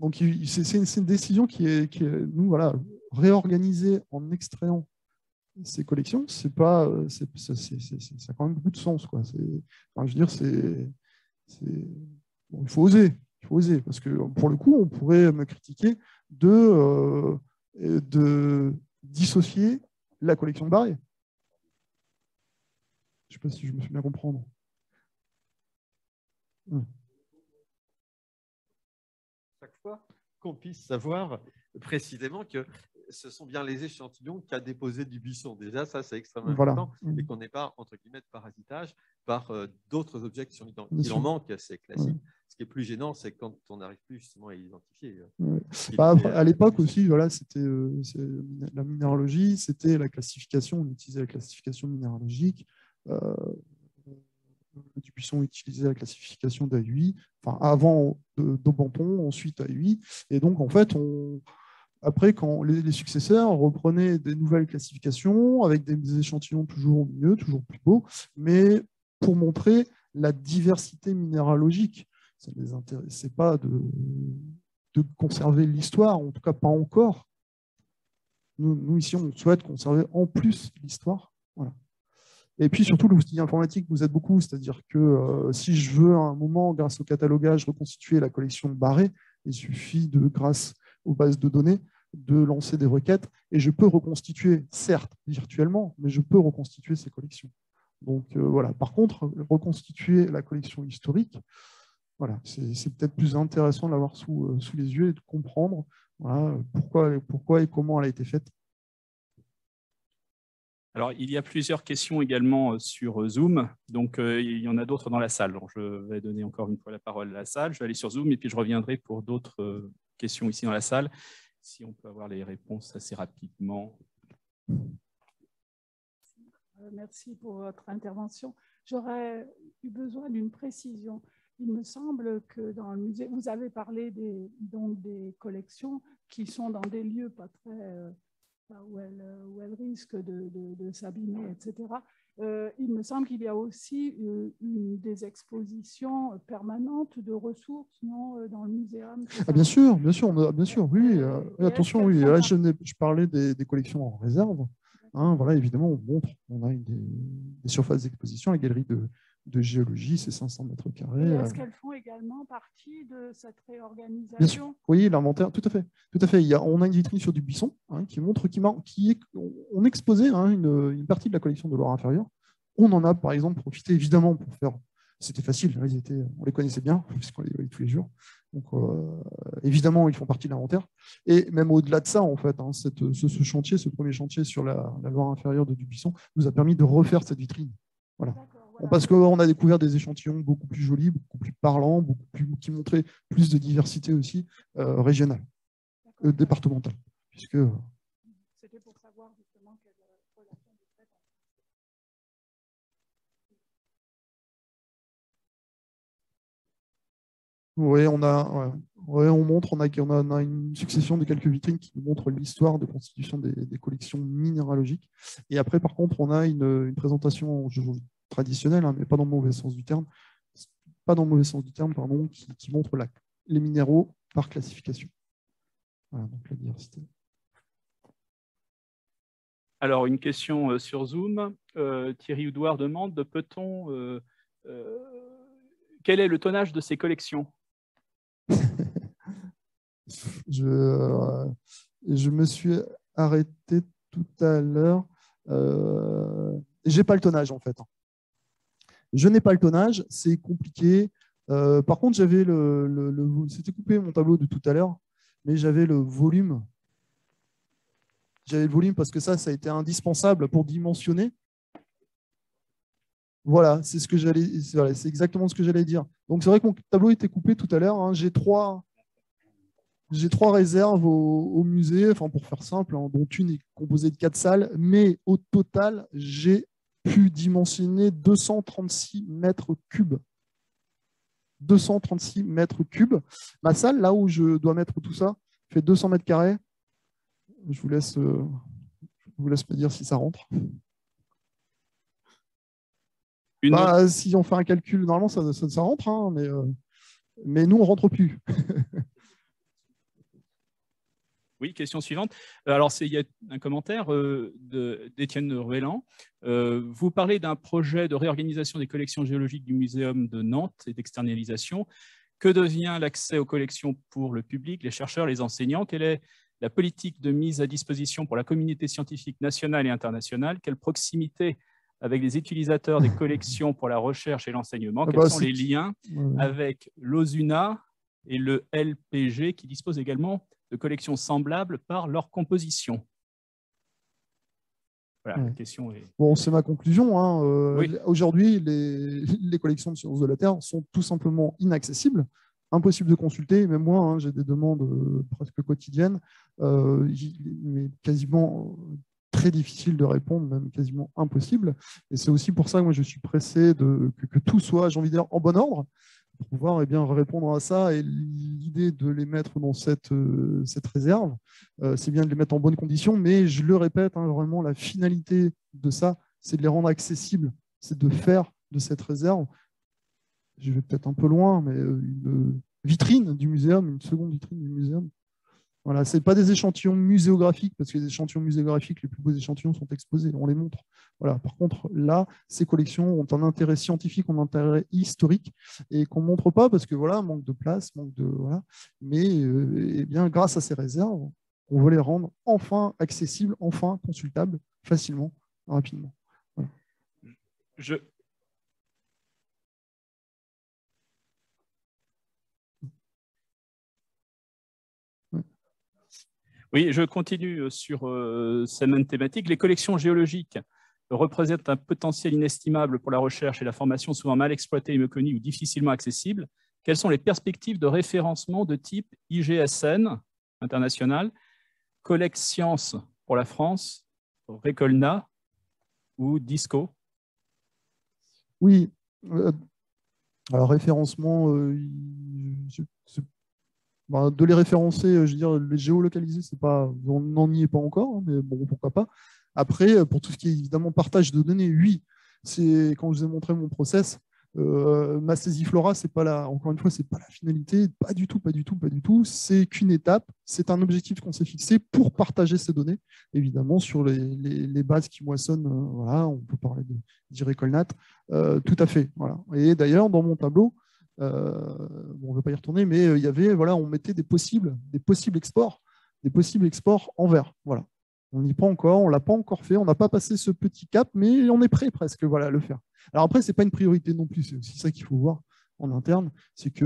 Donc, c'est une décision qui est nous, voilà, réorganisée en extrayant ces collections. Ça a quand même beaucoup de sens, quoi. Enfin, je veux dire, bon, il faut oser, parce que pour le coup, on pourrait me critiquer de dissocier la collection de Barré. Je ne sais pas si je me suis bien comprendre. Chaque fois qu'on puisse savoir précisément que ce sont bien les échantillons qu'a déposé Dubuisson. Déjà, ça, c'est extrêmement important, et qu'on n'ait pas, entre guillemets, de parasitage par d'autres objets qui sont identifiés. Il en manque, c'est classique. Ce qui est plus gênant, c'est quand on n'arrive plus justement à identifier. À l'époque aussi, voilà, c'était la minéralogie, c'était la classification, on utilisait la classification minéralogique. Dubuisson utilisait la classification d'AUI, enfin avant d'Aubenton, ensuite AUI. Et donc, en fait, après, quand les successeurs reprenaient des nouvelles classifications avec des échantillons toujours mieux, toujours plus beaux, mais pour montrer la diversité minéralogique. Ça ne les intéressait pas de conserver l'histoire, en tout cas pas encore. Nous, ici, on souhaite conserver en plus l'histoire. Voilà. Et puis surtout, l'outil informatique nous aide beaucoup, c'est-à-dire que si je veux à un moment, grâce au catalogage, reconstituer la collection de Barré, il suffit, grâce aux bases de données, de lancer des requêtes et je peux reconstituer, certes virtuellement, mais je peux reconstituer ces collections. Donc voilà. Par contre, reconstituer la collection historique, voilà, c'est peut-être plus intéressant de l'avoir sous les yeux et de comprendre voilà, pourquoi et comment elle a été faite. Alors, il y a plusieurs questions également sur Zoom. Donc, il y en a d'autres dans la salle. Donc, je vais donner encore une fois la parole à la salle. Je vais aller sur Zoom et puis je reviendrai pour d'autres questions ici dans la salle. Si on peut avoir les réponses assez rapidement. Merci pour votre intervention. J'aurais eu besoin d'une précision. Il me semble que dans le musée, vous avez parlé des collections qui sont dans des lieux pas très... où elles risquent de s'abîmer, etc. Il me semble qu'il y a aussi des expositions permanentes de ressources dans le muséum. Bien sûr, oui. Attention, oui. Là, je parlais des collections en réserve. Hein, voilà, évidemment, on a des surfaces d'exposition, la galerie de géologie, c'est 500 mètres carrés. Est-ce qu'elles font également partie de cette réorganisation? Bien sûr. Oui, l'inventaire, tout à fait. Tout à fait. On a une vitrine sur du buisson qui montre, on exposait une partie de la collection de Loire-Inférieure. On en a, par exemple, profité, évidemment, pour faire... C'était facile, on les connaissait bien, puisqu'on les voyait tous les jours. Donc, évidemment, ils font partie de l'inventaire. Et même au-delà de ça, en fait, ce chantier, ce premier chantier sur la Loire-Inférieure de Dubuisson, nous a permis de refaire cette vitrine. Voilà. Voilà. Parce qu'on a découvert des échantillons beaucoup plus jolis, beaucoup plus parlants, qui montraient plus de diversité aussi régionale, départementale. Puisque... C'était pour savoir justement quelle relation de fait. Oui, on montre, on a une succession de quelques vitrines qui nous montrent l'histoire de constitution des collections minéralogiques. Et après, par contre, on a une présentation traditionnelle, mais pas dans le mauvais sens du terme, qui montre les minéraux par classification. Voilà, donc la diversité. Alors, une question sur Zoom. Thierry Oudouard demande, peut-on... quel est le tonnage de ces collections? Je me suis arrêté tout à l'heure. Je n'ai pas le tonnage, en fait. Je n'ai pas le tonnage, c'est compliqué. Par contre, j'avais c'était coupé mon tableau de tout à l'heure, mais j'avais le volume. J'avais le volume parce que ça a été indispensable pour dimensionner. Voilà, c'est exactement ce que j'allais dire. Donc, c'est vrai que mon tableau était coupé tout à l'heure. Hein. J'ai trois réserves au musée, enfin, pour faire simple, hein, dont une est composée de 4 salles, mais au total, j'ai pu dimensionner 236 mètres cubes. 236 mètres cubes. Ma salle, là où je dois mettre tout ça, fait 200 mètres carrés. Je vous laisse me dire si ça rentre. Si on fait un calcul, normalement, ça rentre, hein, mais nous, on ne rentre plus. Oui, question suivante. Alors, il y a un commentaire d'Étienne Ruellan. Vous parlez d'un projet de réorganisation des collections géologiques du Muséum de Nantes et d'externalisation. Que devient l'accès aux collections pour le public, les chercheurs, les enseignants? Quelle est la politique de mise à disposition pour la communauté scientifique nationale et internationale? Quelle proximité avec les utilisateurs des collections pour la recherche et l'enseignement? Quels sont les liens avec l'OSUNA et le LPG qui disposent également de collections semblables par leur composition? Voilà, la question est... Bon, c'est ma conclusion. Hein. Oui. Aujourd'hui, les collections de sciences de la Terre sont tout simplement inaccessibles, impossible de consulter. Même moi, hein, j'ai des demandes presque quotidiennes, mais quasiment très difficile de répondre, même quasiment impossible. Et c'est aussi pour ça que moi, je suis pressé que tout soit, j'ai envie de dire, en bon ordre, pour pouvoir répondre à ça. Et l'idée de les mettre dans cette réserve, c'est bien de les mettre en bonnes conditions, mais je le répète, hein, vraiment, la finalité de ça, c'est de les rendre accessibles, c'est de faire de cette réserve, je vais peut-être un peu loin, mais une vitrine du muséum, une seconde vitrine du muséum. Voilà, ce n'est pas des échantillons muséographiques, parce que les échantillons muséographiques, les plus beaux échantillons sont exposés, on les montre. Voilà. Par contre, là, ces collections ont un intérêt scientifique, un intérêt historique, et qu'on ne montre pas parce que voilà, manque de place, voilà. Mais eh bien, grâce à ces réserves, on veut les rendre enfin accessibles, enfin consultables, facilement, rapidement. Voilà. Oui, je continue sur cette même thématique. Les collections géologiques représentent un potentiel inestimable pour la recherche et la formation, souvent mal exploitées et méconnues ou difficilement accessibles. Quelles sont les perspectives de référencement de type IGSN international, Collections pour la France, Recolna ou DISCO? Oui, alors référencement, de les référencer, je veux dire, les géolocaliser, on n'en y est pas encore, hein, mais bon, pourquoi pas. Après, pour tout ce qui est évidemment partage de données, oui, c'est quand je vous ai montré mon process, Ma Flora, c'est pas encore une fois, c'est pas la finalité, pas du tout. C'est qu'une étape, c'est un objectif qu'on s'est fixé pour partager ces données, évidemment, sur les bases qui moissonnent. Voilà, on peut parler d'Irecolnat, tout à fait. Voilà. Et d'ailleurs, dans mon tableau, on ne veut pas y retourner, mais il y avait, voilà, on mettait des possibles exports en vert. Voilà. On n'y est pas encore, on ne l'a pas encore fait, on n'a pas passé ce petit cap, mais on est prêt presque à le faire. Alors après, ce n'est pas une priorité non plus, c'est aussi ça qu'il faut voir en interne, c'est que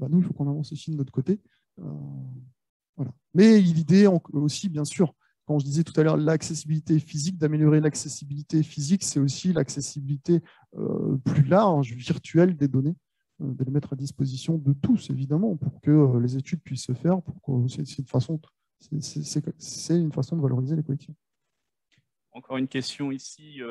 nous, il faut qu'on avance aussi de notre côté. Voilà. Mais l'idée aussi, bien sûr, quand je disais tout à l'heure l'accessibilité physique, d'améliorer l'accessibilité physique, c'est aussi l'accessibilité plus large, virtuelle des données, de les mettre à disposition de tous, évidemment, pour que les études puissent se faire, pour que c'est une façon de valoriser les collections. Encore une question ici.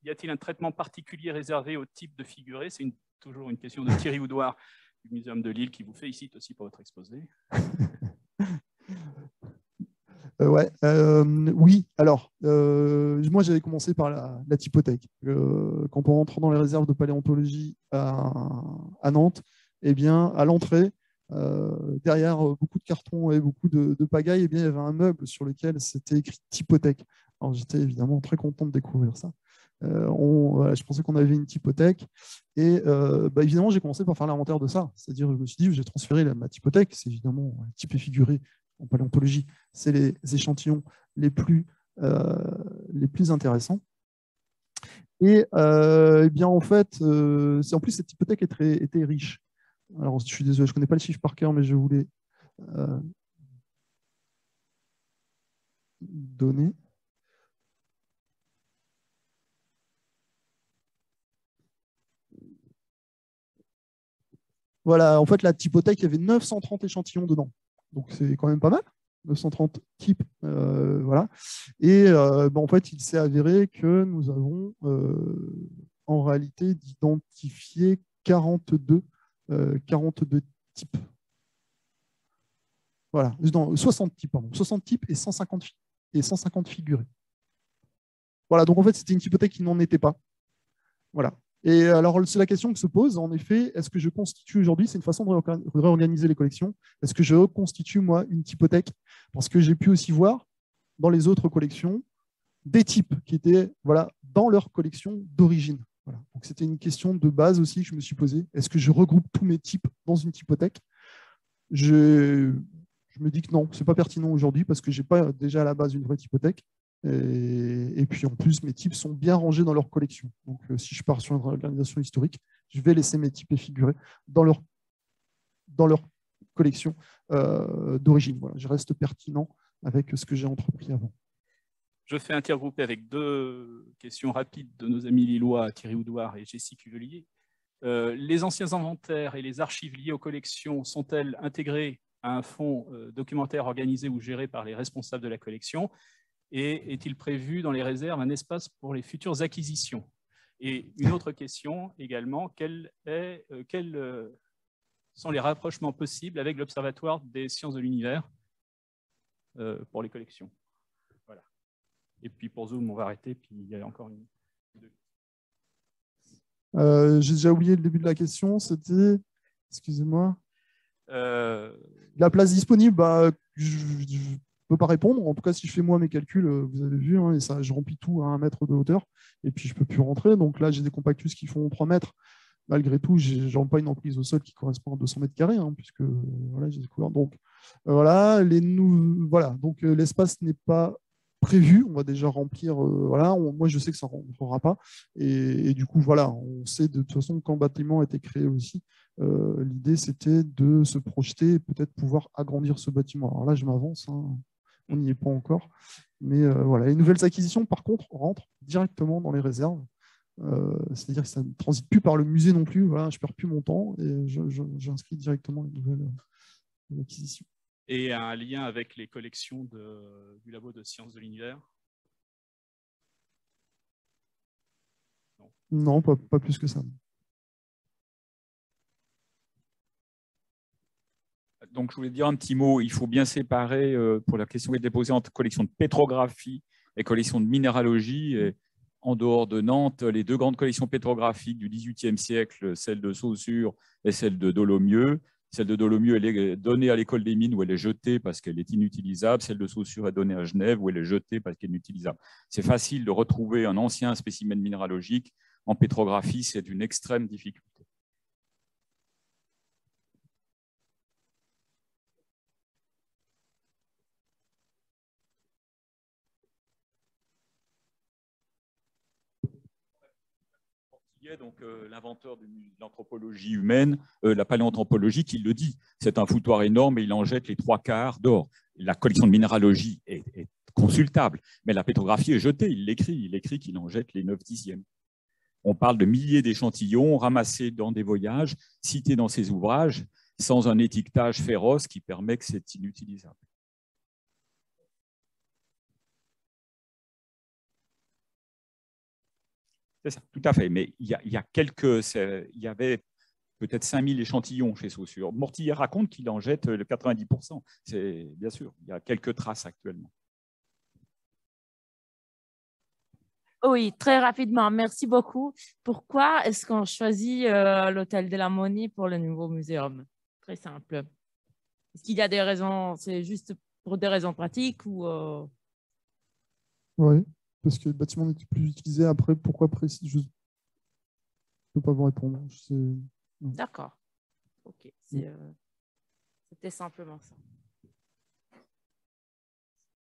Y a-t-il un traitement particulier réservé au type de figuré? C'est toujours une question de Thierry Houdoir du Muséum de Lille qui vous félicite aussi pour votre exposé. Oui, alors, moi j'avais commencé par la typothèque. Quand on rentre dans les réserves de paléontologie à Nantes, eh bien, à l'entrée, derrière beaucoup de cartons et beaucoup de pagailles, eh bien, il y avait un meuble sur lequel c'était écrit typothèque. Alors j'étais évidemment très content de découvrir ça. Je pensais qu'on avait une typothèque et évidemment j'ai commencé par faire l'inventaire de ça. C'est-à-dire je me suis dit, j'ai transféré ma typothèque, c'est évidemment type et figuré en paléontologie, c'est les échantillons les plus intéressants. Et bien en fait, en plus cette hypothèque était riche. Alors je suis désolé, je ne connais pas le chiffre par cœur, mais je voulais donner. Voilà, en fait la typothèque, il y avait 930 échantillons dedans. Donc c'est quand même pas mal. 930 types, voilà. Et en fait, il s'est avéré que nous avons en réalité d'identifier 42 types. Voilà, 60 types, pardon. 60 types et 150 figurés. Voilà, donc en fait, c'était une typothèque qui n'en était pas. Voilà. Et alors, c'est la question que se pose, en effet, est-ce que je constitue aujourd'hui, c'est une façon de réorganiser les collections, est-ce que je reconstitue, moi, une typothèque? Parce que j'ai pu aussi voir, dans les autres collections, des types qui étaient dans leur collection d'origine. Voilà. Donc, c'était une question de base aussi que je me suis posée. Est-ce que je regroupe tous mes types dans une typothèque? Je me dis que non, ce n'est pas pertinent aujourd'hui parce que je n'ai pas déjà à la base une vraie typothèque. Et puis en plus, mes types sont bien rangés dans leur collection. Donc si je pars sur une organisation historique, je vais laisser mes types figurés dans leur collection d'origine. Voilà, je reste pertinent avec ce que j'ai entrepris avant. Je fais intergrouper avec deux questions rapides de nos amis lillois, Thierry Houdoir et Jessie Cuvelier. Les anciens inventaires et les archives liées aux collections sont-elles intégrées à un fonds documentaire organisé ou géré par les responsables de la collection? Et est-il prévu dans les réserves un espace pour les futures acquisitions? Et une autre question également, quels sont les rapprochements possibles avec l'Observatoire des sciences de l'univers pour les collections? Voilà. Et puis pour Zoom, on va arrêter, puis il y a encore une. J'ai déjà oublié le début de la question, c'était, excusez-moi, la place disponible, je ne peux pas répondre. En tout cas, si je fais moi mes calculs, vous avez vu, et ça, je remplis tout à 1 mètre de hauteur, et puis je ne peux plus rentrer. Donc là, j'ai des compactus qui font 3 mètres. Malgré tout, je n'ai pas une emprise au sol qui correspond à 200 mètres carrés, puisque voilà, j'ai découvert. Donc voilà, donc l'espace n'est pas prévu, on va déjà remplir, moi je sais que ça ne rentrera pas, et du coup voilà, on sait de toute façon quand le bâtiment a été créé aussi, l'idée c'était de se projeter et peut-être pouvoir agrandir ce bâtiment. Alors là je m'avance, on n'y est pas encore, mais voilà, les nouvelles acquisitions par contre rentrent directement dans les réserves, c'est-à-dire que ça ne transite plus par le musée non plus, voilà, je ne perds plus mon temps et j'inscris directement les nouvelles acquisitions. Et un lien avec les collections du labo de sciences de l'univers? Non, pas plus que ça. Donc, je voulais dire un petit mot. Il faut bien séparer, pour la question qui était posée, entre collection de pétrographie et collection de minéralogie. Et en dehors de Nantes, les deux grandes collections pétrographiques du XVIIIe siècle, celle de Saussure et celle de Dolomieu. Celle de Dolomieu, elle est donnée à l'école des mines où elle est jetée parce qu'elle est inutilisable. Celle de Saussure est donnée à Genève où elle est jetée parce qu'elle est inutilisable. C'est facile de retrouver un ancien spécimen minéralogique en pétrographie, c'est d'une extrême difficulté. Donc l'inventeur de l'anthropologie humaine, la paléoanthropologie, qui le dit. C'est un foutoir énorme et il en jette les 3/4 dehors. La collection de minéralogie est consultable, mais la pétrographie est jetée. Il écrit qu'il en jette les 9/10. On parle de milliers d'échantillons ramassés dans des voyages, cités dans ses ouvrages, sans un étiquetage féroce qui permet que c'est inutilisable. C'est ça, tout à fait. Mais il y avait peut-être 5000 échantillons chez Saussure. Mortillier raconte qu'il en jette le 90%. C'est bien sûr, il y a quelques traces actuellement. Oui, très rapidement. Merci beaucoup. Pourquoi est-ce qu'on choisit l'Hôtel de la Monnie pour le nouveau muséum? Très simple. Est-ce qu'il y a des raisons, c'est juste pour des raisons pratiques ou Oui, parce que le bâtiment n'était plus utilisé après. Pourquoi précis? Je ne peux pas vous répondre. D'accord. Ok. C'était simplement ça.